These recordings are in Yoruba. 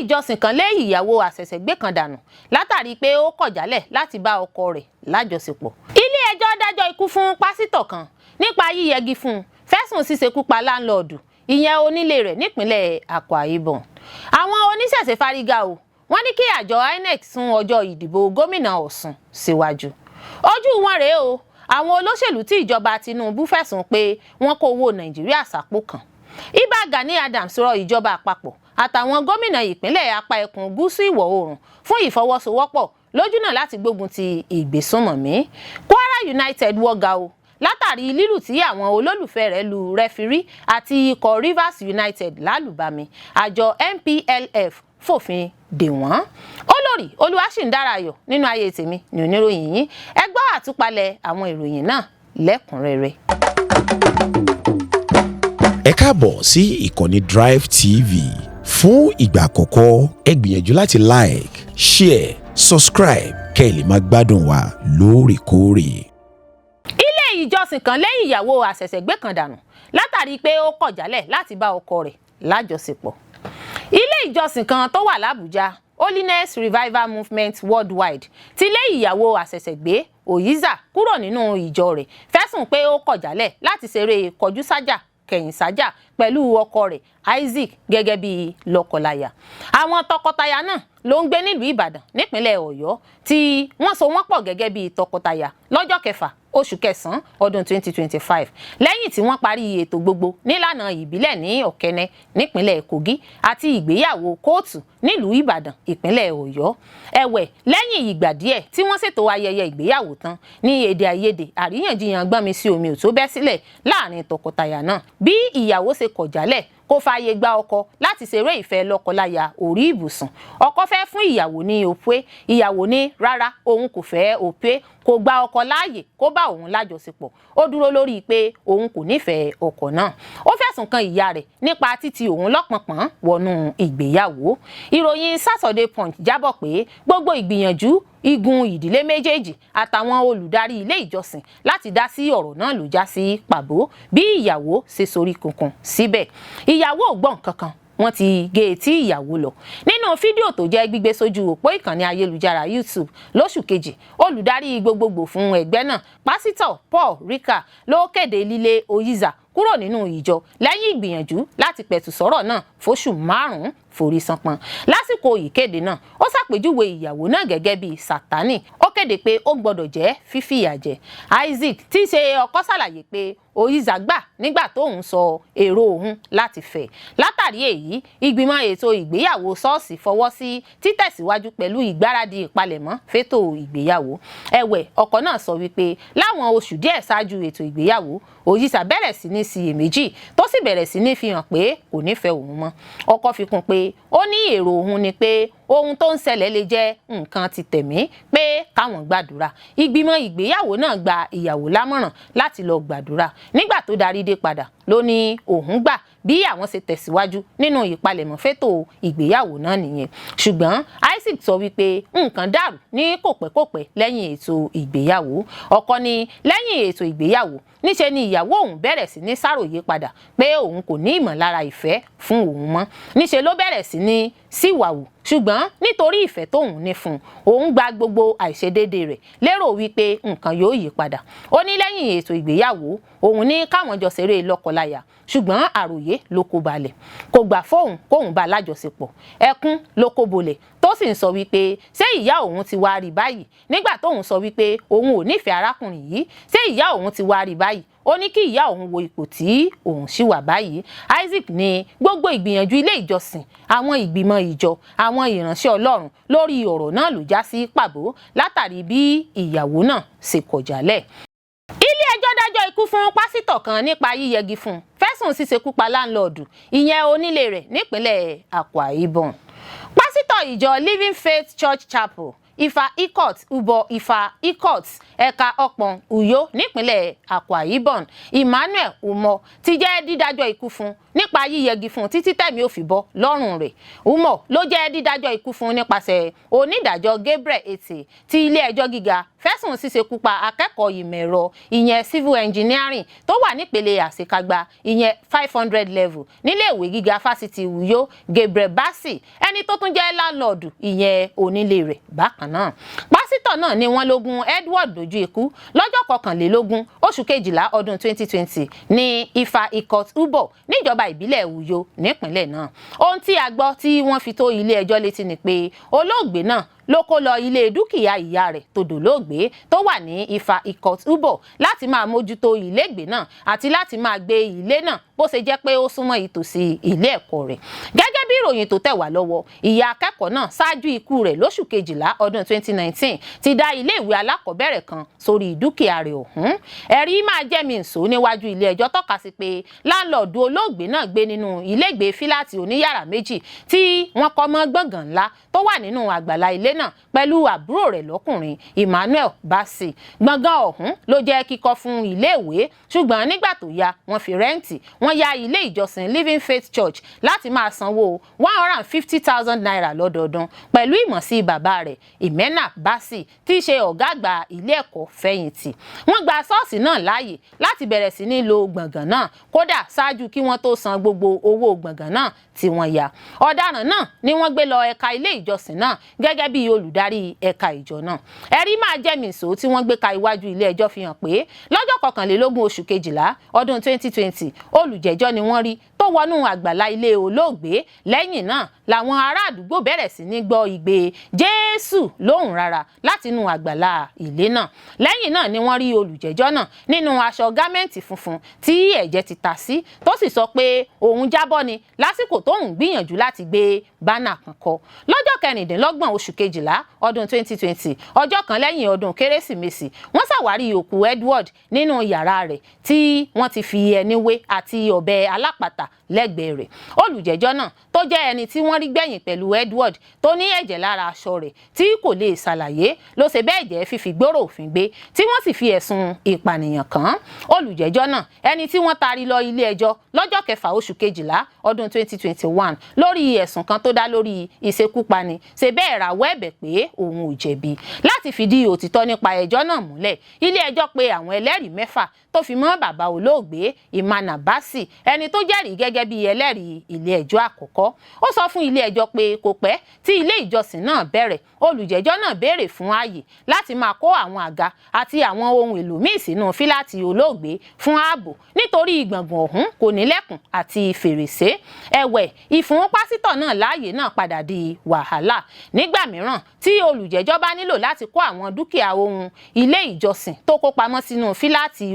ìjọsìn kan lé ìyàwó àṣẹ̀ṣẹ̀gbé kan dànù látàrí pé ó kọ̀ jálẹ̀ láti bá ọkọ rẹ̀ lájọṣepọ̀. ilé ẹjọ́ dájọ́ ikú fún pásítọ̀ kan nípa yíyẹgi fún un fẹ̀sùn ṣíṣekú pa láńlọ́ọ̀dù ìyẹn onílé rẹ̀ nípínlẹ̀ Akwa Ibom. àwọn oníṣẹ̀ṣe fárígá o wọ́n ní kí àjọ INEC sún ọjọ́ ìdìbò gómìnà Ọ̀ṣun síwájú. ojú wọn rèé o àwọn olóṣèlú tí ìjọba Tinubu fẹ̀sùn pé wọ́n kó owó Nàìjíríà sápò kan. Ìbà Gani Adams rọ ìjọba àpapọ̀ àtàwọn gómìnà ìpínlẹ̀ apá ẹkùn gúúsù ìwọ̀ oòrùn fún ìfọwọ́sowọ́pọ̀ lójúnà láti gbógun ti ìgbésùnmọ̀mí. Kwara United wọ́gà o látàrí lílù tí àwọn olólùfẹ́ rẹ̀ lu rẹfirí àti ikọ̀ Rivers United lálùbami. àjọ NPLF fòfin dè wọ́n. Olórí Olúwaṣìndárayọ̀ nínú ayé tèmi ní oníròyìn yín ẹ gbọ́ àtúpalẹ̀ àwọn ìròyìn náà lẹ́kùnrẹ́rẹ́. Ẹ káàbọ̀ sí ìkànnì Drive TV. Fún ìgbà àkọ́kọ́ ẹ gbìyànjú láti like, share, subscribe kẹ́ ẹ lè máa gbádùn wa lóòrèkóòrè. Ilé ìjọsìn kan lé ìyàwó àṣẹ̀ṣẹ̀gbé kan dànù látàrí pé ó kọ̀ jálẹ̀ láti bá ọkọ rẹ̀ lájọṣepọ̀. Ilé ìjọsìn kan tó wà l'Àbújá Holiness Revival Movement Worldwide ti lé ìyàwó àṣẹ̀ṣẹ̀gbé Oyiza kúrò nínú ìjọ rẹ̀ fẹ̀sùn pé ó kọ̀ jálẹ̀ láti ṣeré kọjú sájà kẹ̀yìn sájà pẹ̀lú ọkọ rẹ̀ Isaac gẹ́gẹ́ bí lọ́kọláya. àwọn tọkọtaya náà ló ń gbé nílùú Ìbàdàn nípínlẹ̀ Ọ̀yọ́ tí wọ́n so wọ́n pọ̀ gẹ́gẹ́ bí tọkọtaya lọ́jọ́ kẹfà oṣù kẹsàn-án ọdún 2025 lẹ́yìn tí wọ́n parí ètò gbogbo nílànà ìbílẹ̀ ní Ọ̀kẹ́nẹ́ nípínlẹ̀ Kogi àti ìgbéyàwó kóòtù nílùú Ìbàdàn ìpínlẹ̀ Ọ̀yọ́. ẹ̀wẹ̀ lẹ́yìn ìgbà díẹ̀ tí wọ́n ṣètò ayẹyẹ ìgbéyàwó tán ní èdè àìyedè àríyànjiyàn gbọ́nmi sí omi ò tó bẹ́ sílẹ̀ láàrin tọkọtaya náà bí ìyàwó ṣe kọ̀ jálẹ̀ kó fààyè gba ọkọ láti ṣeré ìfẹ́ lọ́kọláya orí ibùsùn. ọkọ fẹ́ fún ìyàwó ní òpè ìyàwó ní rárá òun kò fẹ́ òpè kò gba ọkọ láàyè kó bá òun lájọṣepọ̀. ó dúró lórí pé òun kò nífẹ̀ẹ́ ọkọ náà. ó fẹ̀sùn kan ìyá rẹ̀ nípa títí òun lọ́pọ̀npọ̀n wọnú ìgbéyàwó. ìròyìn Saturday Punch jábọ̀ pé gbogbo ìgbìyànjú igun ìdílé méjèèjì àtàwọn olùdarí ilé ìjọsìn láti dá sí ọ̀rọ̀ náà ló já sí pàbó bí ìyàwó ṣe sorí kunkun síbẹ̀. ìyàwó ò gbọ́ nǹkan kan wọ́n ti gé etí ìyàwó lọ. nínú fídíò tó jẹ́ gbígbé sójú òpó ìkànnì ayélujára YouTube lóṣù kejì olùdarí gbogbogbò fún ẹgbẹ́ náà pásítọ̀ Paul Rika ló kéde lílé Oyiza kúrò nínú ìjọ lẹ́yìn ìgbìyànjú láti pẹ̀tù sọ́rọ̀ náà fóṣù 5 forí sanpọ́n. lásìkò ìkéde náà ó ṣàpèjúwe ìyàwó náà gẹ́gẹ́ bí Sátánì. ó kéde pé ó gbọ́dọ̀ jẹ́ fífìyà jẹ. Isaac tí í ṣe ọkọ ṣàlàyé pé Oyiza gbà nígbà tóun sọ èrò òun láti fẹ́. látàrí èyí ìgbìmọ̀ ètò ìgbéyàwó ṣọ́ọ̀ṣì fọwọ́ sí títẹ̀síwájú pẹ̀lú ìgbáradì ìpalẹ̀mọ́ fétò ìgbéyàwó. ẹ̀wẹ̀ ọkọ náà sọ wípé láwọn oṣù díẹ̀ ṣáájú ètò ìgbéyàwó Oyiza bẹ̀rẹ̀ sí ní ṣiyèméjì tó sì bẹ̀rẹ̀ sí ní fi hàn pé kò nífẹ̀ẹ́ òun mọ́. ọkọ fi kún pé ó ní èrò òun ni pé ohun tó ń ṣẹlẹ̀ lè jẹ́ nǹkan ti tẹ̀mí pé káwọn gbàdúrà. ìgbìmọ̀ ìgbéyàwó náà gba ìyàwó lámọ̀ràn láti lọ gbàdúrà. nígbà tó darí dé padà ló ní òun gbà bí àwọn ṣe tẹ̀síwájú nínú ìpalẹ̀mọ́ fétò ìgbéyàwó náà nìyẹn. ṣùgbọ́n Isaac sọ wípé nǹkan dàrú ní kòpẹ́kòpẹ́ lẹ́yìn ètò ìgbéyàwó. ọkọ ní lẹ́yìn ètò ìgbéyàwó níṣe ni ìyàwó òun bẹ̀rẹ̀ sí ní ṣàròyé padà pé òun kò ní ìmọ̀lára ìfẹ́ fún òun mọ́. níṣe ló bẹ̀rẹ̀ sí ní síwàwù ṣùgbọ́n nítorí ìfẹ́ tóun ní fún òun gba gbogbo àìṣedéédé rẹ̀ lérò wípé nǹkan yóò yí padà. ó ní lẹ́yìn ètò ìgbéyàwó òun ní káwọn jọ ṣeré lọ́kọláya ṣùgbọ́n àròyé ló kó balẹ̀ kò gbà fóun kóun bá lájọṣepọ̀ ẹkún ló kó bolẹ̀ tó sì ń sọ wípé ṣé ìyá òun ti wá rí báyìí nígbà tóun sọ wípé òun ò nífẹ̀ẹ́ arákùnrin yìí ṣé ìyá òun ti wá rí báyìí ó ní kí ìyá òun wo ipò tí òun ṣì wà báyìí. Isaac ní gbogbo ìgbìyànjú ilé ìjọsìn àwọn ìgbìmọ̀ ìjọ àwọn ìránṣẹ́ Ọlọ́run lórí ọ̀rọ̀ náà ló já sí pàbó látàrí bí ìyàwó náà ṣe kọ̀ jálẹ̀. ilé ẹjọ́ dájọ́ ikú fún pásítọ̀ kan nípa yíyẹgi fún fẹ̀sùn ṣíṣekú pa láńlọ́ọ̀dù ìyẹn onílé rẹ̀ nípínlẹ̀ Akwa Ibom. pásítọ̀ ìjọ Living Faith Church Chapel Ifá Ikot Ubo Ifá Ikot ẹ̀ka ọ̀pọ̀n Uyo nípínlẹ̀ Akwa Ibom Emmanuel Umo ti jẹ́ dídájọ́ ikú fún nípa yíyẹgi fún títí tẹ̀mí ò fi bọ́ lọ́rùn rẹ̀. Umo ló jẹ́ dídájọ́ ikú fún nípasẹ̀ onídàájọ́ Gabriel Ete ti ilé ẹjọ́ gíga fẹ̀sùn ṣíṣekúpa akẹ́kọ̀ọ́ ìmọ̀ ẹ̀rọ ìyẹn civil engineering tó wà nípele àṣekágbá ìyẹn 500 level níléèwé gíga fásitì Uyo Gabriel Bassey ẹni tó tún jẹ́ láńlọ́ọ̀dù ìyẹn onílé rẹ̀ bákan náà. Pásítọ̀ náà ni wọ́n ló gún Edward dojú ikú lọ́jọ́ 21 oṣù kejìlá ọdún 2020 ní Ifá Ikot Ubo níjọba ìbílẹ̀ Uyo nípínlẹ̀ náà. Ohun tí a gbọ́ tí wọ́n fi tó ilé ẹjọ́ létí ni pé olóògbé náà ló kó lọ ilé dúkìá ìyá rẹ̀ tó dolóògbé tó wà ní Ifá Ikot Ubo láti máa mójútó ilégbè náà àti láti máa gbé ilé náà bó ṣe jẹ́ pé ó súnmọ́ ìtòsí ilé ẹ̀kọ́ rẹ̀. Gẹ́gẹ́ bí ìròyìn tó tẹ̀ wá lọ́wọ́, ìyá akẹ́kọ̀ọ́ náà ṣáájú ikú rẹ̀ lóṣù kejìlá ọdún 2019 ti dá ilé ìwé alákọ̀ọ́bẹ̀rẹ̀ kan sórí dúkìá rẹ̀ ọ̀hún. Ẹ̀rí máa jẹ́ mi ǹsó níwájú ilé ẹjọ́ tọ́ka sí pé láńlọ́ọ̀dù olóògbé náà gbé nínú ilégbèé fíláàtì oníyàrá méjì tí wọ́n kọ́ mọ́ gbọ̀ngàn ńlá tó wà nínú àgbàlá ilé náà pẹ̀lú àbúrò rẹ̀ lọ́kùnrin Emmanuel Bassey. Gbọ̀ngàn ọ̀hún ló jẹ́ kíkọ́ fún iléèwé ṣùgbọ́n nígbà tó yá wọ́n fi rẹ́ǹtì wọ́n ya ilé ìjọsìn Living Faith Church láti máa sanwó 150,000 naira lọ́dọọdún pẹ̀lú ìmọ̀sí bàbá rẹ̀ Emmanuel Bassey tí í ṣe ọ̀gá àgbà ilé ẹ̀kọ́ fẹ̀yìntì. Wọ́n gba ṣọ́ọ̀ṣì náà láàyè láti bẹ̀rẹ̀ sí ní lo gbọ̀ngàn náà kódà ṣáájú kí wọ́n tó san gbogbo owó gbọ̀ngàn náà tí wọ́n yá. Ọ̀daràn náà ni wọ́n gbé lọ ẹ̀ka ilé ìjọsìn náà gẹ́gẹ́ bí olùdarí ẹ̀ka ìjọ náà. Ẹ̀rí máa jẹ́ mi ǹsó tí wọ́n gbé ka iwájú ilé ẹjọ́ fi hàn pé lọ́jọ́ 21 oṣù kejìlá ọdún 2020 olùjẹ́jọ́ ni wọ́n rí tó wọnú àgbàlá ilé olóògbé. Lẹ́yìn náà làwọn ará àdúgbò bẹ̀rẹ̀ sí ní gbọ́ igbe Jésù lóhùn rárá láti inú àgbàlá ilé náà. Lẹ́yìn náà ni wọ́n rí olùjẹ́jọ́ náà nínú aṣọ gámẹ́ǹtì funfun tí ẹ̀jẹ̀ ti ta sí tó sì sọ pé òun jábọ́ ni lásìkò tóun gbìyànjú láti gbé bánà kan kọ. Lọ́jọ́ 26 oṣù kejìlá ọdún 2020 ọjọ́ kan lẹ́yìn ọdún kérésìmesì wọ́n ṣàwárí òkú Edward nínú yàrá rẹ̀ tí wọ́n ti fi ẹni wé àti ọ̀bẹ alápatà lẹ́gbẹ̀ẹ́ rẹ̀. Olùjẹ́jọ́ náà tó jẹ́ ẹni tí wọ́n rí gbẹ̀yìn pẹ̀lú Edward tó ní ẹ̀jẹ̀ lára aṣọ rẹ̀ tí kò lè ṣàlàyé ló ṣe bẹ́ẹ̀ jẹ́ fífi gbòòrò òfin gbé tí wọ́n sì fi ẹ̀sùn ìpànìyàn kàn án. Olùjẹ́jọ́ náà ẹni tí wọ́n taari lọ ilé ẹjọ́ lọ́jọ́ 6 oṣù kejìlá ọdún 2021 lórí ẹ̀sùn kan tó dá lórí ìṣekúpani ṣe bẹ́ẹ̀ rawọ́ ẹ̀bẹ̀ pé òun ò jẹ̀bi. Láti fìdí òtítọ́ nípa ẹjọ́ náà múlẹ̀, ilé ẹjọ́ pè àwọn ẹlẹ́rìí 6 tó fi mọ́ bàbá olóògbé Emmanuel Bassey ẹni tó jẹ́rìí gẹ́gẹ́ bí ẹlẹ́rìí ilé ẹjọ́ àkọ́kọ́. Ó sọ fún ilé ẹjọ́ pé kò pẹ́ tí ilé ìjọsìn náà bẹ̀rẹ̀ olùjẹ́jọ́ náà béèrè fún ààyè láti máa kó àwọn àga àti àwọn ohun èlò míì sínú fíláàtì olóògbé fún ààbò nítorí gbọ̀ngàn ọ̀hún kò nílẹ̀kùn àti fèrèsé. Ẹ̀wẹ̀ ìfún pásítọ̀ náà láàyè náà padà di wàhálà. Nígbà mìíràn tí olùjẹ́jọ́ bá nílò láti kó àwọn dúkìá ohun ilé ìjọsìn tó kó pamọ́ sínú fíláàtì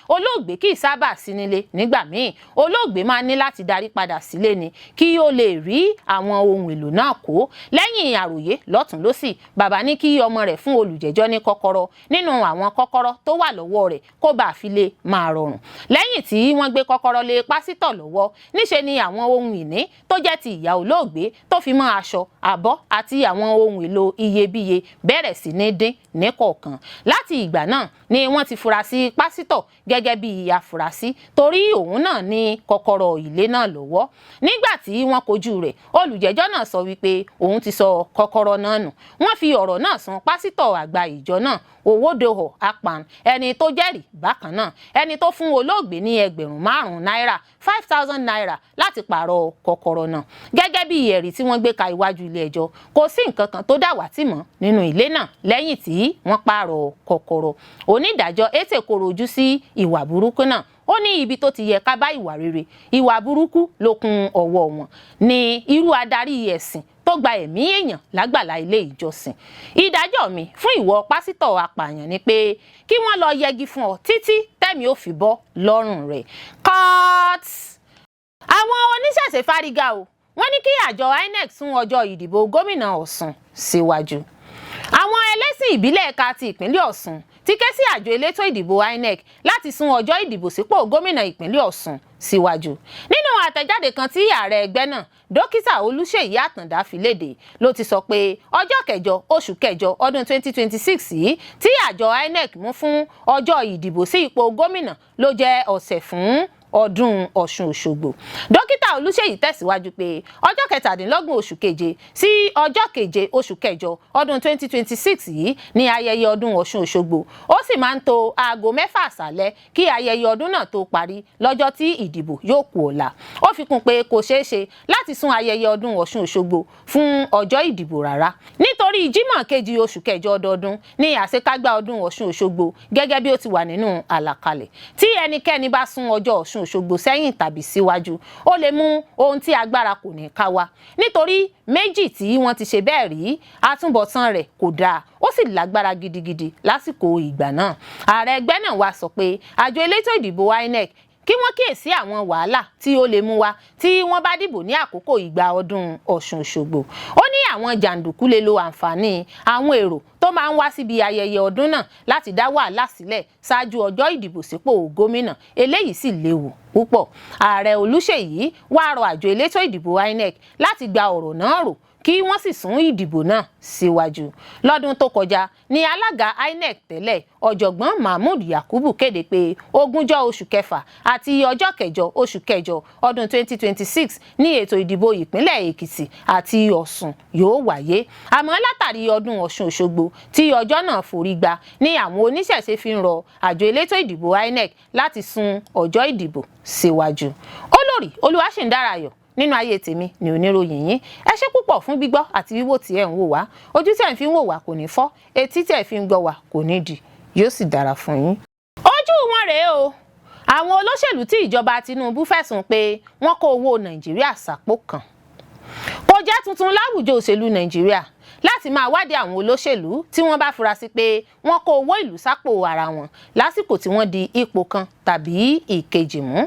olóògbé kì í sábà sí nílé. Nígbà míì olóògbé máa ní láti darí padà sílé ni kí ó lè rí àwọn ohun èlò náà kó. Lẹ́yìn àròyé lọ́tùn lósì bàbá ní kí ọmọ rẹ̀ fún olùjẹ́jọ́ ní kọ́kọ́rọ́ nínú àwọn kọ́kọ́rọ́ tó wà lọ́wọ́ rẹ̀ kó bá fi lè máa rọrùn. Lẹ́yìn tí wọ́n gbé kọ́kọ́rọ́ lé pásítọ̀ lọ́wọ́ níṣe ni àwọn ohun ìní tó jẹ́ ti ìyá olóògbé tó fi mọ́ aṣọ àbọ̀ àti àwọn ohun èlò iyebíye bẹ̀rẹ̀ sí ní dín níkọ̀ọ̀kan. Láti ìgbà náà ni wọ́n ti fura sí pásítọ̀ gẹ́gẹ́ bí afurasí torí òun náà ní kọ́kọ́rọ́ ilé náà lọ́wọ́. Nígbà tí wọ́n kojú rẹ̀ olùjẹ́jọ́ náà sọ wípé òun ti sọ kọ́kọ́rọ́ náà nù. Wọ́n fi ọ̀rọ̀ náà sùn pásítọ̀ àgbà ìjọ náà Owódòhò Akpan ẹni tó jẹ́rìí bákan náà ẹni tó fún olóògbé ní 5,000 náírà 5,000 naira láti pààrọ̀ kọ́kọ́rọ́ náà. Gẹ́gẹ́ bí ẹ̀rí tí wọ́n gbé ka iwájú ilé ẹjọ́ kò sí nǹkan kan tó dàwátì mọ́ nínú ilé náà lẹ́yìn tí wọ́n pààrọ̀ kọ́kọ́rọ́. Onídàájọ́ Ete koro ojú sí ìwà burúkú náà. Ó ní ibi tó ti yẹ ká bá ìwà rere ìwà burúkú ló kún ọwọ́ wọn ní irú adarí ẹ̀sìn tó gba ẹ̀mí èèyàn lágbàlá ilé ìjọsìn. Ìdájọ́ mi fún ìwọ pásítọ̀ apààyàn ni pé kí wọ́n lọ yẹgi fún ọ títí tẹ̀mí ò fi bọ́ lọ́rùn rẹ̀. Cut. Àwọn oníṣẹ̀ṣe fárígá o wọ́n ní kí àjọ INEC sún ọjọ́ ìdìbò gómìnà Ọ̀ṣun síwájú. Àwọn ẹlẹ́sìn ìbílẹ̀ ẹ̀ka ti ìpínlẹ̀ Ọ̀ṣun ti ké sí àjọ elétò ìdìbò INEC láti sún ọjọ́ ìdìbò sípò gómìnà ìpínlẹ̀ Ọ̀ṣun síwájú. Nínú àtẹ̀jáde kan tí ààrẹ ẹgbẹ́ náà dókítà Olúṣèyí Àtàndá fi léde ló ti sọ pé ọjọ́ kẹjọ oṣù kẹjọ ọdún 2026 yìí tí àjọ INEC mú fún ọjọ́ ìdìbò sí ipò gómìnà ló jẹ́ ọ̀sẹ̀ fún ọdún Ọ̀ṣun Òṣogbo. Dókítà Olúṣèyí tẹ̀síwájú pé ọjọ́ kẹtàdínlọ́gbọ̀n oṣù keje sí ọjọ́ keje oṣù kẹjọ ọdún 2026 yìí ní ayẹyẹ ọdún Ọ̀ṣun Òṣogbo. Ó sì máa ń tó aago 6 àṣálẹ́ kí ayẹyẹ ọdún náà tó parí lọ́jọ́ tí ìdìbò yóò kù ọ̀la. Ó fi kún pé kò ṣeé ṣe láti sún ayẹyẹ ọdún Ọ̀ṣun Òṣogbo fún ọjọ́ ìdìbò rárá. Nítorí Jímọ̀ kejì oṣù kẹjọ ọdọọdún ní àṣekágbá ọdún Ọ̀ṣun Òṣogbo gẹ́gẹ́ bí ó ti wà nínú àlàkalẹ̀. Tí ẹnikẹ́ni bá sún ọjọ́ Ọ̀ṣun Òṣogbo sẹ́yìn tàbí síwájú, ó lè mú ohun tí agbára kò ní ká wá. Nítorí méjì tí wọ́n ti ṣe bẹ́ẹ̀ rí, àtúbọ̀tán rẹ̀ kò dáa, ó sì lágbára gidigidi lásìkò ìgbà náà. Ààrẹ ẹgbẹ́ náà wá sọ pé àjọ elétò ìdìbò INEC kí wọ́n kíyèsí àwọn wàhálà tí ó lè mú wá tí wọ́n bá dìbò ní àkókò ìgbà ọdún Ọ̀ṣun Òṣogbo. Ó ní àwọn jàǹdùkú lè lo àǹfààní àwọn èrò tó máa ń wá síbi ayẹyẹ ọdún náà láti dá wàhálà sílẹ̀ ṣáájú ọjọ́ ìdìbò sípò gómìnà, eléyìí sì léwu púpọ̀. Ààrẹ Olúṣèyí wá rọ àjọ elétò ìdìbò INEC láti gba ọ̀rọ̀ náà rò kí wọ́n sì sún ìdìbò náà síwájú. Lọ́dún tó kọjá ní alága INEC tẹ́lẹ̀ ọ̀jọ̀gbọ́n Mahmood Yakubu kéde pé 20 oṣù kẹfà àti ọjọ́ kẹjọ oṣù kẹjọ ọdún 2026 ní ètò ìdìbò ìpínlẹ̀ Èkìtì àti Ọ̀ṣun yóò wáyé. Àmọ́ látàrí ọdún Ọ̀ṣun Òṣogbo tí ọjọ́ náà forí gbà ní àwọn oníṣẹ̀ṣe fi ń rọ àjọ elétò ìdìbò INEC láti sún ọjọ́ ìdìbò síwájú. Olórí Olúwaṣìndárayọ̀ nínú ayé tèmi ni oníròyìn yín. Ẹ ṣé púpọ̀ fún gbígbọ́ àti wíwò tí ẹ̀ ń wò wá. Ojú tí ẹ̀ ń fi ń wò wá kò ní fọ́, etí tí ẹ̀ fi ń gbọ́ wá kò ní dì, yóò sì dára fún yín. Ojú wọn rèé o. Àwọn olóṣèlú tí ìjọba Tinubu fẹ̀sùn pé wọ́n kó owó Nàìjíríà sápò kan. Kò jẹ́ tuntun láwùjọ òṣèlú Nàìjíríà láti máa wádìí àwọn olóṣèlú tí wọ́n bá fura sí pé wọ́n kó owó ìlú sápò ara wọn lásìkò tí wọ́n di ipò kan tàbí ìkejì mú.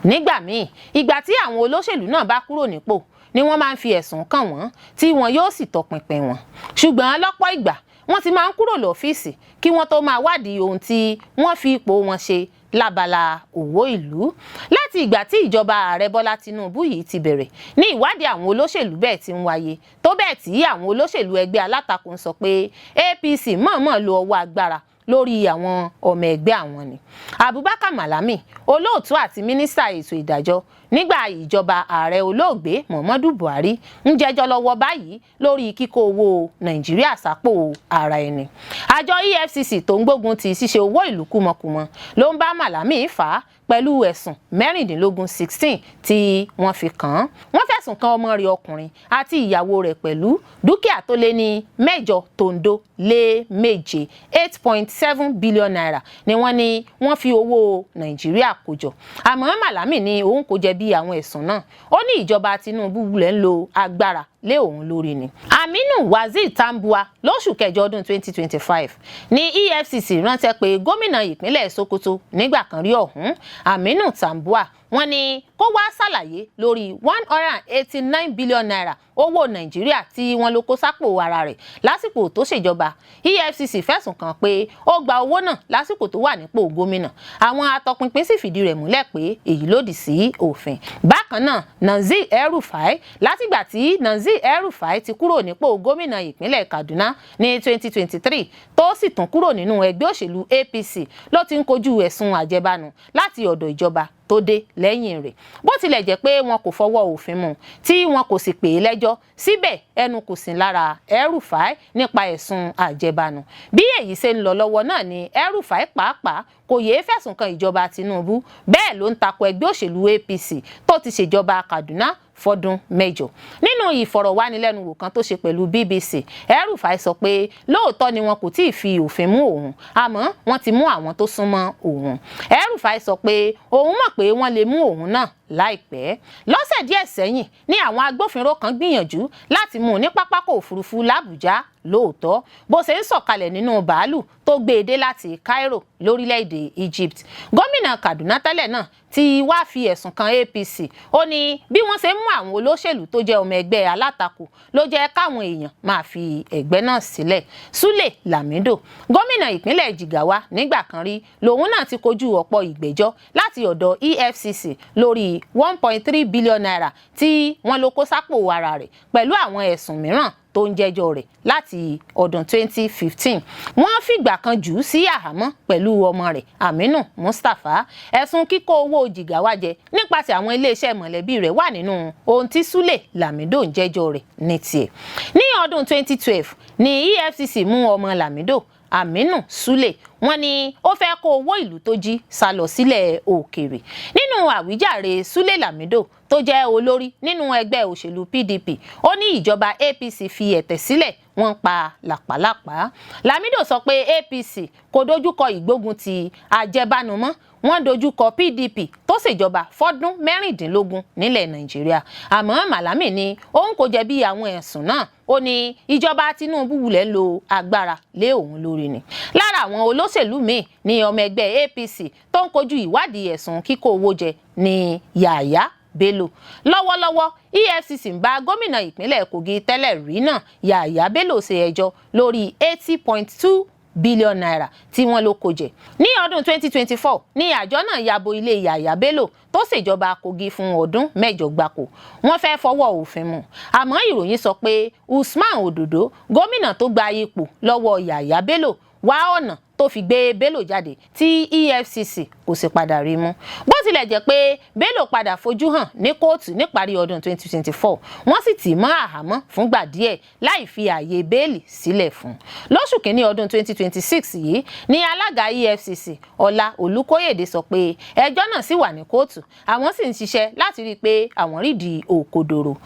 Nígbà míì, ìgbà tí àwọn olóṣèlú náà bá kúrò nípò ni wọ́n máa ń fi ẹ̀sùn kàn wọ́n tí wọn yóò sì tọpinpin wọn. Ṣùgbọ́n lọ́pọ̀ ìgbà wọ́n ti máa ń kúrò lọ́fíìsì kí wọ́n tó máa wádìí ohun tí wọ́n fi ipò wọn ṣe lábala òwò ìlú. Láti ìgbà tí ìjọba ààrẹ Bọ́lá Tinubu yìí ti bẹ̀rẹ̀ ní ìwádìí àwọn olóṣèlú bẹ́ẹ̀ ti ń wáyé, tó bẹ́ẹ̀ tí àwọn olóṣèlú ẹgbẹ́ alátakò ń sọ pé APC mọ̀ọ́mọ̀ lo ọwọ́ agbára lórí àwọn ọmọ ẹgbẹ́ àwọn ni. Abubakar Malami, olóòtú àti mínísítà ètò ìdájọ́ nígbà ìjọba ààrẹ olóògbé Muhammadu Buhari ń jẹ́jọ́ lọ́wọ́ báyìí lórí kíkó owó Nàìjíríà sápò ara ẹni. Àjọ EFCC tó ń gbógun ti ṣíṣe owó ìlú kúmọkùmọ ló ń bá Malami fà á pẹ̀lú ẹ̀sùn 16 tí wọ́n fi kàn án. Wọ́n fẹ̀sùn kan ọmọ rẹ̀ ọkùnrin àti ìyàwó rẹ̀ pẹ̀lú dúkìá tó lé ní 8.7 billion naira ni wọ́n ní wọ́n fi owó Nàìjíríà kó jọ. Àmọ́ Malami ní òun kò jẹ̀bi àwọn ẹ̀sùn náà. Ó ní ìjọba Tinubu wulẹ̀ ń lo agbára lé òun lórí ni. Aminu Waziri Tambuwa lóṣù kẹjọ ọdún 2025 ní EFCC ránṣẹ́ pé gómìnà ìpínlẹ̀ Sokoto nígbà kan rí ọ̀hún Aminu Tambuwa wọ́n ní kó wá ṣàlàyé lórí 189 billion naira owó Nàìjíríà tí wọ́n ló kó sápò ara rẹ̀ lásìkò tó ṣèjọba. EFCC fẹ̀sùn kàn pé ó gba owó náà lásìkò tó wà nípò gómìnà. Àwọn atọpinpin sì fìdí rẹ̀ múlẹ̀ pé èyí lòdì sí òfin. Bákan náà, Nasir El-Rufai látìgbà tí Nasir El-Rufai ti kúrò nípò gómìnà ìpínlẹ̀ Kaduna ní 2023 tó sì tún kúrò nínú ẹgbẹ́ òṣèlú APC ló ti ń kojú ẹ̀sùn àjẹbánu láti ọ̀dọ̀ ìjọba tó dé lẹ́yìn rẹ̀. Bó tilẹ̀ jẹ́ pé wọn kò fọwọ́ òfin mú tí wọn kò sì pè é lẹ́jọ́, síbẹ̀ ẹnu kò sí lára El-Rufai nípa ẹ̀sùn àjẹbánu. Bí èyí ṣe ń lọ lọ́wọ́ náà ni El-Rufai pàápàá kò yéé fẹ̀sùn kan ìjọba Tinubu, bẹ́ẹ̀ ló ń tako ẹgbẹ́ òṣèlú APC tó ti ṣèjọba Kaduna fọdún 8. Nínú ìfọ̀rọ̀wánilẹ́nuwò kan tó ṣe pẹ̀lú BBC, El-Rufai sọ pé lóòótọ́ ni wọn kò tí ì fi òfin mú òun, àmọ́ wọ́n ti mú àwọn tó súnmọ́ òun. El-Rufai sọ pé òun mọ̀ pé wọ́n lè mú òun náà láìpẹ́. Lọ́sẹ̀ díẹ̀ sẹ́yìn ni àwọn agbófinró kan gbìyànjú láti mú un ní pápákọ̀ òfurufú l'Àbújá lóòótọ́ bó ṣe ń sọ̀kalẹ̀ nínú bàálù tó gbé e dé láti Cairo lórílẹ̀‐èdè Egypt. Gómìnà Kaduna tẹ́lẹ̀ náà ti wá fi ẹ̀sùn kan APC. Ó ní bí wọ́n ṣe ń mú àwọn olóṣèlú tó jẹ́ ọmọ ẹgbẹ́ alátakò ló jẹ́ káwọn èèyàn máa fi ẹgbẹ́ náà sílẹ̀. Sule Lamido, gómìnà ìpínlẹ̀ Jigawa nígbà kan rí, lòun náà ti kojú ọ̀pọ̀ ìgbẹ́jọ́ láti ọ̀dọ̀ EFCC lórí 1.3 billion naira tí wọ́n ló kó sápò ara rẹ̀ pẹ̀lú àwọn ẹ̀sùn mìíràn tó ń jẹ́jọ́ rẹ̀ láti ọdún 2015. Wọ́n fìgbà kan jù ú sí àhámọ́ pẹ̀lú ọmọ rẹ̀ Aminu Mustapha. Ẹ̀sùn kíkó owó Jigawa jẹ nípasẹ̀ àwọn iléeṣẹ́ mọ̀lẹ́bí rẹ̀ wà nínú ohun tí Sule Lamido ń jẹ́jọ́ rẹ̀ ní tiẹ̀. Ní ọdún 2012 ni EFCC mú ọmọ Lamido, Aminu Sule. Wọ́n ní ó fẹ́ kó owó ìlú tó jí sá lọ sílẹ̀ òkèèrè. Nínú àwíjàre Sule Lamido tó jẹ́ olórí nínú ẹgbẹ́ òṣèlú PDP, ó ní ìjọba APC fi ẹ̀tẹ̀ sílẹ̀, wọ́n pa làpálàpá. Lamido sọ pé APC kò dojúkọ ìgbógun ti àjẹbánu mọ́, wọ́n dojúkọ PDP tó ṣèjọba fọ́dún 16 nílẹ̀ Nàìjíríà. Àmọ́ Malami ní òun kò jẹ̀bi àwọn ẹ̀sùn náà. Ó ní ìjọba Tinubu wulẹ̀ lo agbára lé òun lórí ni. Lára àwọn olóṣèlú míì ní ọmọ ẹgbẹ́ APC tó ń kojú ìwádìí ẹ̀sùn kíkó owó jẹ ní Yahaya Bello. Lọ́wọ́lọ́wọ́ EFCC ń bá gómìnà ìpínlẹ̀ Kogi tẹ́lẹ̀ rí náà Yahaya Bello ṣe ẹjọ́ lórí 80.2 billion naira tí wọ́n ló kó jẹ. Ní ọdún 2024 ní àjọ náà yabo ilé Yahaya Bello tó ṣèjọba Kogi fún ọdún 8 gbáko. Wọ́n fẹ́ fọwọ́ òfin mú. Àmọ́ ìròyìn sọ pé Usman Ododo, gómìnà tó gba ipò lọ́wọ́ Yahaya Bello, wá ọ̀nà tó fi gbé Bello jáde tí EFCC kò sì padà rí mú. Bó tilẹ̀ jẹ́ pé Bello padà fojú hàn ní kóòtù níparí ọdún 2024, wọ́n sì tì mọ́ àhámọ́ fúngbà díẹ̀ láì fi ààyè bẹ́ẹ̀lì sílẹ̀ fún. Lóṣù kínní ọdún 2026 yìí ni alága EFCC Ọlá Olúkóyèdé sọ pé ẹjọ́ náà sì wà ní kóòtù, àwọn sì ń ṣiṣẹ́ láti rí i pé àwọn rídìí òkodoro.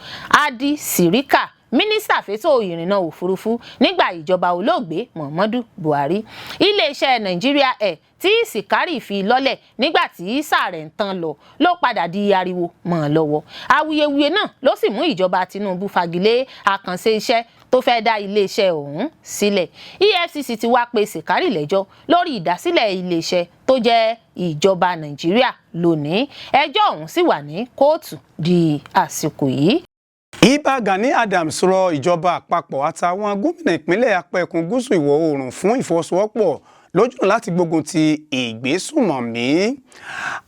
Adi Sirika, mínísítà fẹ́tò ìrìnnà òfurufú nígbà ìjọba olóògbé Muhammadu Buhari. Iléeṣẹ́ Nigeria Air tí Sikari fi lọ́lẹ̀ nígbà tí sáà rẹ̀ ń tán lọ ló padà di ariwo mọ́ ọ lọ́wọ́. Awuyewuye náà ló sì mú ìjọba Tinubu fagilé àkànṣe iṣẹ́ tó fẹ́ dá iléeṣẹ́ ọ̀hún sílẹ̀. EFCC ti wá pe Sikari lẹ́jọ́ lórí ìdásílẹ̀ iléeṣẹ́ tó jẹ́ ìjọba Nàìjíríà lónìí. Ẹjọ́ ọ̀hún sì wà ní kóòtù di àsìkò yìí. Ìbà Gani Adams rọ ìjọba àpapọ̀ àtàwọn gómìnà ìpínlẹ̀ apá ẹkùn gúúsù ìwọ̀ oòrùn fún ìfọwọ́sowọ́pọ̀ lójúnà láti gbógun ti ìgbésùnmọ̀mí.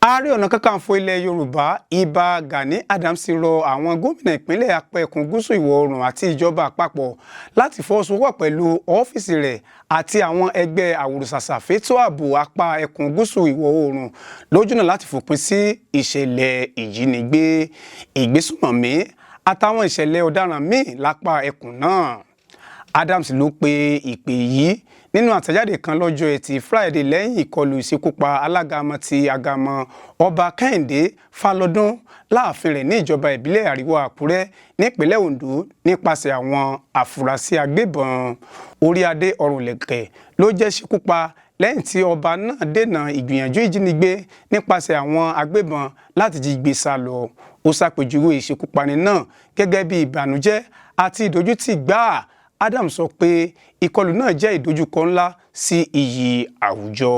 Ààrẹ Ọ̀nà Kakanfò ilẹ̀ Yorùbá Ìbà Gani Adams rọ àwọn gómìnà ìpínlẹ̀ apá ẹkùn gúúsù ìwọ̀ oòrùn àti ìjọba àpapọ̀ láti fọwọ́sowọ́pọ̀ pẹ̀lú ọ́fíìsì rẹ̀ àti àwọn ẹgbẹ́ àwòrán-ṣàṣà fétò ààbò apá ẹkùn gúúsù ìwọ̀ oòrùn lójúnà láti fòpin sí ìṣẹ̀lẹ̀ ìjínigbé, ìgbésùnmọ̀mí àtàwọn ìṣẹ̀lẹ̀ ọ̀daràn míì lápá ẹkùn náà. Adams ló pe ìpè yìí nínú àtẹ̀jáde kan lọ́jọ́ Ẹtì Friday lẹ́yìn ìkọlù ìṣekúpa alágàmọ ti Àgàmọ Ọba Kẹ́hìndé Fálọdún láàfin rẹ̀ ní ìjọba ìbílẹ̀ Àríwá Àkúrẹ́ nípínlẹ̀ Oǹdó nípasẹ̀ àwọn àfúrásì agbébọn. Orí adé Ọ̀rúnlẹ̀kẹ̀ ló jẹ́ ṣekúpa lẹ́yìn tí ọba náà dènà ìgbìyànjú ìjínigbé nípasẹ̀ àwọn agbébọn láti jí gbé sá lọ. Ó ṣàpèjúwe ìṣekúpani náà gẹ́gẹ́ bí ìbànújẹ́ àti ìdójútì gbáà. Adams sọ pé ìkọlù náà jẹ́ ìdojúkọ ńlá sí iyì àwùjọ.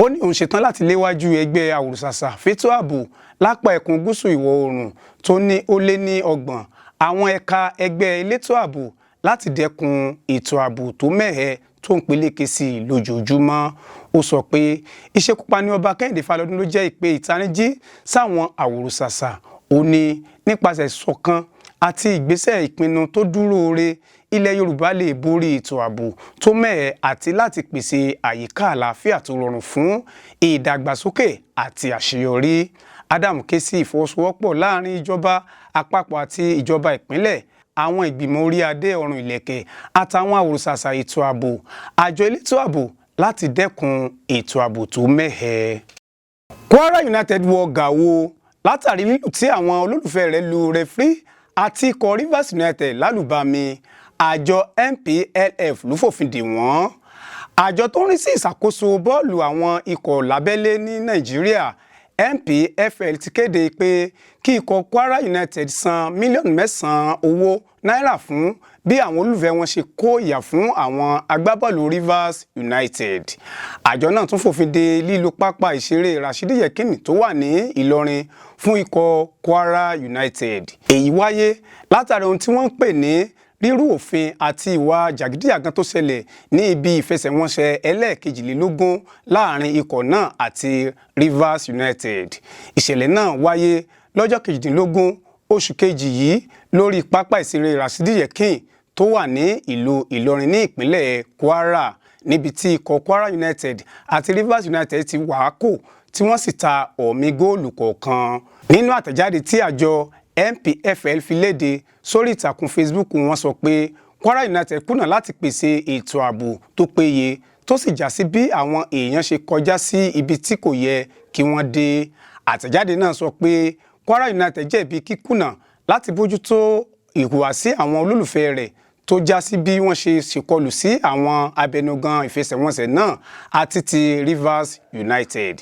Ó ní òun ṣetán láti léwájú ẹgbẹ́ àwòrán-ṣàṣà fétò ààbò lápá ẹkùn gúúsù ìwọ̀ oòrùn tó ní ó lé ní 30 àwọn ẹ̀ka ẹgbẹ́ elétò ààbò láti dẹ́kun ètò ààbò tó mẹ́hẹ tó ń peléke sí i lójoojúmọ́. Ó sọ pé ìṣekúpani ọba Kẹ́hìndé Fálọdún ló jẹ́ ìpè ìtanijí sáwọn àwòrán-ṣàṣà. Ó ní nípasẹ̀ ìṣọ̀kan àti ìgbésẹ̀ ìpinnu tó dúró re ilẹ̀ Yorùbá lè borí ètò ààbò tó mẹ́hẹ àti láti pèsè àyíká àlàáfíà tó rọrùn fún ìdàgbàsókè àti àṣeyọrí. Adam ké sí ìfọwọ́sowọ́pọ̀ láàrin ìjọba àpapọ̀ àti ìjọba ìpínlẹ̀, àwọn ìgbìmọ̀ orí adé ọ̀run ìlẹ̀kẹ̀ àtàwọn àwòrán-ṣàṣà ètò ààbò, àjọ elétò ààbò láti dẹ́kun ètò ààbò tó mẹ́hẹ. Kwara United wọ gàwó látàrí lílù tí àwọn olólùfẹ́ rẹ̀ lu rẹfrí àti ikọ̀ Rivers United lálùbami. Àjọ NPLF ló fòfin dè wọ́n. Àjọ tó ń rí sí ìṣàkóso bọ́ọ̀lù àwọn ikọ̀ lábẹ́lé ní Nàìjíríà NPFL ti kéde pé kí ikọ̀ Kwara United san mílíọ̀nù 9 owó náírà fún bí àwọn olùfẹ́ wọn ṣe kó ìyà fún àwọn agbábọ́ọ̀lù Rivers United. Àjọ náà tún fòfin de lílo pápá ìṣeré Rashidi Yekini tó wà ní Ìlọrin fún ikọ̀ Kwara United. Èyí wáyé látàrí ohun tí wọ́n ń pè ní rírú òfin àti ìwà jàgídíjàgan tó ṣẹlẹ̀ ní ibi ìfẹsẹ̀wọnsẹ̀ ẹlẹ́ẹ̀kejìlélógún láàrin ikọ̀ náà àti Rivers United. Ìṣẹ̀lẹ̀ náà wáyé lọ́jọ́ 18 oṣù kejì yìí lórí pápá ìṣeré Rashidi Yekini tó wà ní ìlú Ìlọrin ní ìpínlẹ̀ Kwara, níbi tí ikọ̀ Kwara United àti Rivers United ti wàákò tí wọ́n sì ta ọ̀mì góòlù kọ̀ọ̀kan. Nínú àtẹ̀jáde tí àjọ NPFL fi léde sórí ìtàkùn Facebook wọn sọ pé Kwara United kùnà láti pèsè ètò ààbò tó péye tó sì já sí bí àwọn èèyàn ṣe kọjá sí ibi tí kò yẹ kí wọ́n dé. Àtẹ̀jáde náà sọ pé Kwara United jẹ̀bi kíkùnà láti bójútó ìhùwàsí àwọn olólùfẹ́ rẹ̀ tó já sí bí wọ́n ṣe ṣèkọlù sí àwọn abẹnugan ìfẹsẹ̀wọnsẹ̀ náà àti ti Rivers United.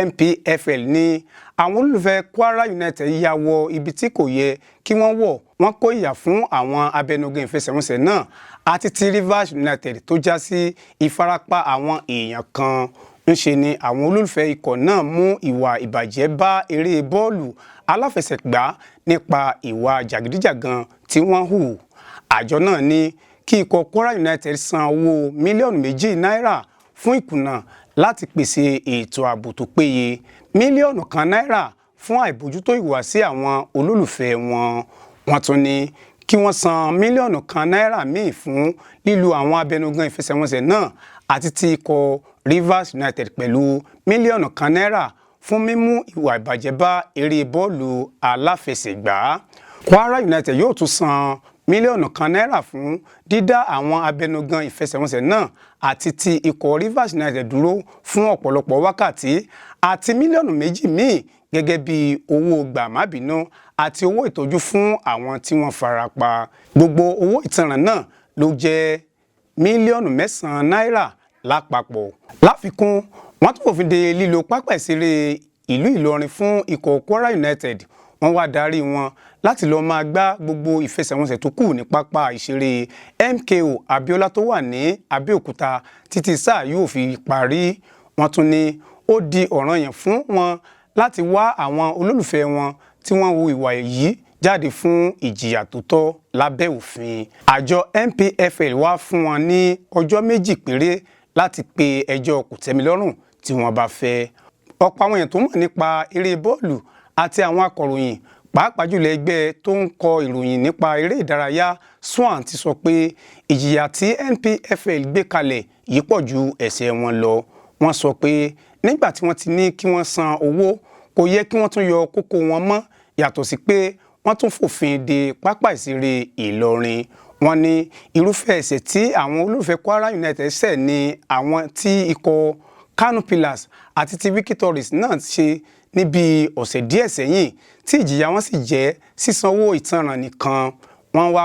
NPFL ní àwọn olólùfẹ́ Kwara United ya wọ ibi tí kò yẹ kí wọ́n wọ̀, wọ́n kó ìyà fún àwọn abẹnugan ìfẹsẹ̀wọnsẹ̀ náà àti ti Rivers United tó já sí ìfarapa àwọn èèyàn kan. Ńṣe ni àwọn olólùfẹ́ ikọ̀ náà mú ìwà ìbàjẹ́ bá eré bọ́ọ̀lù aláfẹsẹ̀gbá nípa ìwà jàgídíjàgan tí wọ́n hù. Àjọ náà ní kí ikọ̀ Kwara United san owó mílíọ̀nù 2 náírà fún ìkùnà láti pèsè ètò ààbò tó péye, mílíọ̀nù 1 náírà fún àìbójútó ìhùwàsí àwọn olólùfẹ́ wọn. Wọ́n tún ní kí wọ́n san mílíọ̀nù 1 náírà míì fún lílu àwọn abẹnugan ìfẹsẹ̀wọnsẹ̀ náà àti ti ikọ̀ Rivers United pẹ̀lú mílíọ̀nù 1 náírà fún mímú ìwà ìbàjẹ́ bá eré bọ́ọ̀lù aláfẹsẹ̀gbá. Kwara United yóò tún san mílíọ̀nù 1 náírà fún dídá àwọn abẹnugan ìfẹsẹ̀wọnsẹ̀ náà àti ti ikọ̀ Rivers United dúró fún ọ̀pọ̀lọpọ̀ wákàtí àti mílíọ̀nù 2 míì gẹ́gẹ́ bí owó gbàmábínú àti owó ìtọ́jú fún àwọn tí wọ́n farapa. Gbogbo owó ìtanràn náà ló jẹ́ mílíọ̀nù 9 náírà lápapọ̀. Láfikún, wọ́n tún fòfin de lílo pápá ìṣeré ìlú Ìlọrin fún ikọ̀ Kwara United. Wọ́n wá darí wọn láti lọ máa gbá gbogbo ìfẹsẹ̀wọnsẹ̀ tó kù ní pápá ìṣeré MKO Abiola tó wà ní Abẹ́òkúta títí sáà yóò fi parí. Wọ́n tún ní ó di ọ̀ranyàn fún wọn láti wá àwọn olólùfẹ́ wọn tí wọ́n hu ìwà yìí jáde fún ìjìyà tó tọ́ lábẹ́ òfin. Àjọ NPFL wá fún wọn ní ọjọ́ 2 péré láti pe ẹjọ́ kòtẹ́milọ́rùn tí wọ́n bá fẹ́. Ọ̀pọ̀ àwọn èèyàn tó mọ̀ nípa eré bọ́ọ̀lù àti àwọn akọ̀ròyìn pàápàá jùlọ ẹgbẹ́ tó ń kọ ìròyìn nípa eré ìdárayá SWAN ti sọ pé ìjìyà tí NPFL gbé kalẹ̀ yìí pọ̀ ju ẹ̀ṣẹ̀ wọn lọ. Wọ́n sọ pé nígbà tí wọ́n ti ní kí wọ́n san owó kò yẹ kí wọ́n tún yọ kókó wọn mọ́, yàtọ̀ sí pé wọ́n tún fòfin de pápá ìṣeré Ìlọrin. Wọ́n ní irúfẹ́ ẹ̀ṣẹ̀ tí àwọn olólùfẹ́ Kwara United ṣẹ̀ ní àwọn tí ikọ̀ Kano Pillars àti ti Wiki Tourists náà ṣe níbi ọ̀sẹ̀ díẹ̀ sẹ́yìn tí ìjìyà wọn sì jẹ́ sísanwó ìtanràn nìkan. Wọ́n wá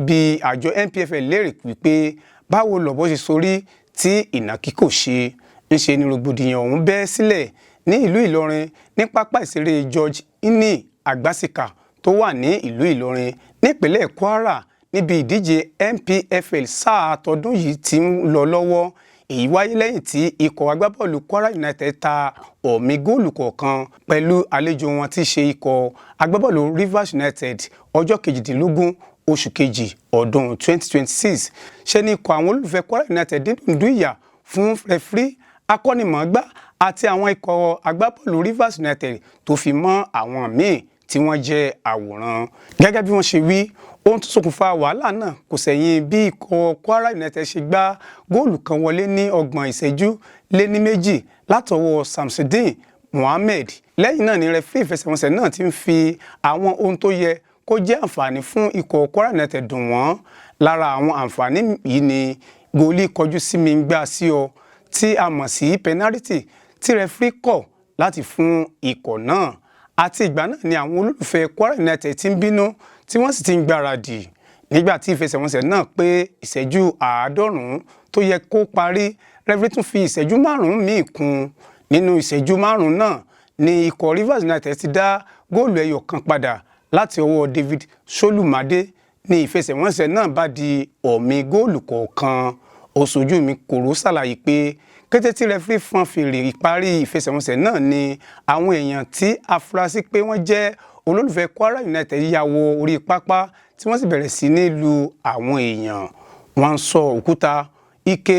bi àjọ NPFL léèrè wípé báwo lọ̀bọ ṣe sorí tí ìnàkí kò ṣe. Ńṣe ni rògbòdìyàn ọ̀hún bẹ́ sílẹ̀ ní ìlú Ìlọrin ní pápá ìṣeré George Ini Agbasika tó wà ní ìlú Ìlọrin nípínlẹ̀ Kwara níbi ìdíje NPFL sáà tọdún yìí tí ń lọ lọ́wọ́. Èyí wáyé lẹ́yìn tí ikọ̀ agbábọ́ọ̀lù Kwara United ta ọ̀mì góòlù kọ̀ọ̀kan pẹ̀lú àlejò wọn tí ṣe ikọ̀ agbábọ́ọ̀lù Rivers United ọjọ́ 18 oṣù kejì ọdún 2026. Ṣe ni ikọ̀ àwọn olólùfẹ́ Kwara United dídùn ìyà fún rẹfúrí, akọ́nimọ̀ọ́gbá àti àwọn ikọ̀ agbábọ́ọ̀lù Rivers United tó fi mọ́ àwọn míì tí wọ́n jẹ́ àwòrán. Gẹ́gẹ́ bí wọ́n ṣe wí, ohun tó ṣokùnfà wàhálà náà kò sẹ̀yìn bí ikọ̀ Kwara United ṣe gbá góòlù kan wọlé ní 30 ìṣẹ́jú lé ní 2 látọwọ́ Samsudeen Mohammed. Lẹ́yìn náà ni rẹfúrí ìfẹsẹ̀wọnsẹ̀ náà ti ń fi àwọn ohun tó yẹ kó jẹ́ àǹfààní fún ikọ̀ Kwara United dùn wọ́n. Lára àwọn àǹfààní yìí ni gòlí kọjú sí mi gbá sí ọ tí a mọ̀ sí penalty tí rẹfúrí kọ̀ láti fún ikọ̀ náà. Àti ìgbà náà ni àwọn olólùfẹ́ Kwara United ti ń bínú tí wọ́n sì ti ń gbáradì. Nígbà tí ìfẹsẹ̀wọnsẹ̀ náà pé ìṣẹ́jú 90 tó yẹ kó parí, rẹfúrí tún fi ìṣẹ́jú 5 míì kún. Nínú ìṣẹ́jú 5 náà ni ikọ̀ Rivers United ti dá góòlù ẹyọ kan padà láti ọwọ́ David Solumade ní ìfẹsẹ̀wọnsẹ̀ náà bá di ọ̀mì góòlù kọ̀ọ̀kan. Òṣojú mi kòró ṣàlàyé pé kété tí rẹfúrí fọn fèrè ìparí ìfẹsẹ̀wọnsẹ̀ náà ni àwọn èèyàn tí afurasí pé wọ́n jẹ́ olólùfẹ́ Kwara United ya wọ orí pápá tí wọ́n sì bẹ̀rẹ̀ sí ní lu àwọn èèyàn. Wọ́n ń sọ òkúta, ike,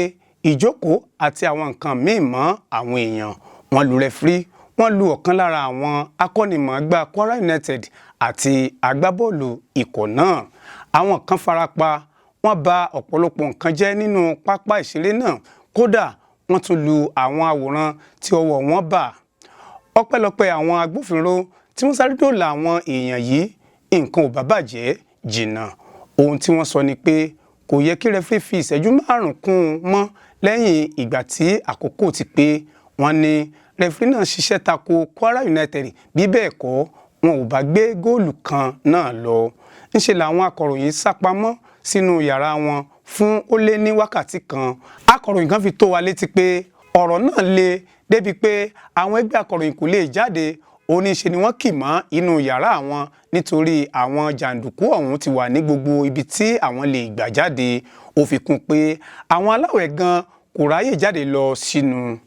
ìjókòó àti àwọn nǹkan míì mọ́ àwọn èèyàn. Wọ́n lu rẹfúrí, wọ́n lu ọ̀kan lára àwọn akọ́nimọ̀ọ́gbá Kwara United àti agbábọ́ọ̀lù ikọ̀ náà. Àwọn kan farapa, wọ́n bà ọ̀pọ̀lọpọ̀ nǹkan jẹ́ nínú pápá ìṣeré náà, kódà wọ́n tún lu àwọn àwòrán tí ọwọ́ wọn bà. Ọpẹ́lọpẹ́ àwọn agbófinró tí wọ́n sáré dóòlà àwọn èèyàn yìí, nǹkan ò bá bàjẹ́ jìnnà. Ohun tí wọ́n sọ ni pé kò yẹ kí rẹfúrí fi ìṣẹ́jú 5 kún un mọ́ lẹ́yìn ìgbà tí àkókò ti pé. Wọ́n ní rẹfúrí náà ṣiṣẹ́ tako Kwara United, bí bẹ́ẹ̀ kọ́ wọn ò bá gbé góòlù kan náà lọ. Ńṣe làwọn akọ̀ròyìn sápamọ́ sínú yàrá wọn fún ó lé ní wákàtí kan. Akọ̀ròyìn kan fi tó wa létí pé ọ̀rọ̀ náà le débi pé àwọn ẹgbẹ́ akọ̀ròyìn kò lè jáde. Oníṣe ni wọ́n kì mọ́ inú yàrá àwọn nítorí àwọn jàǹdùkú ọ̀hún ti wà ní gbogbo ibi tí àwọn lè gbà jáde. Ó fi kún pé àwọn aláwẹ̀ gan kò ráyè jáde lọ sínú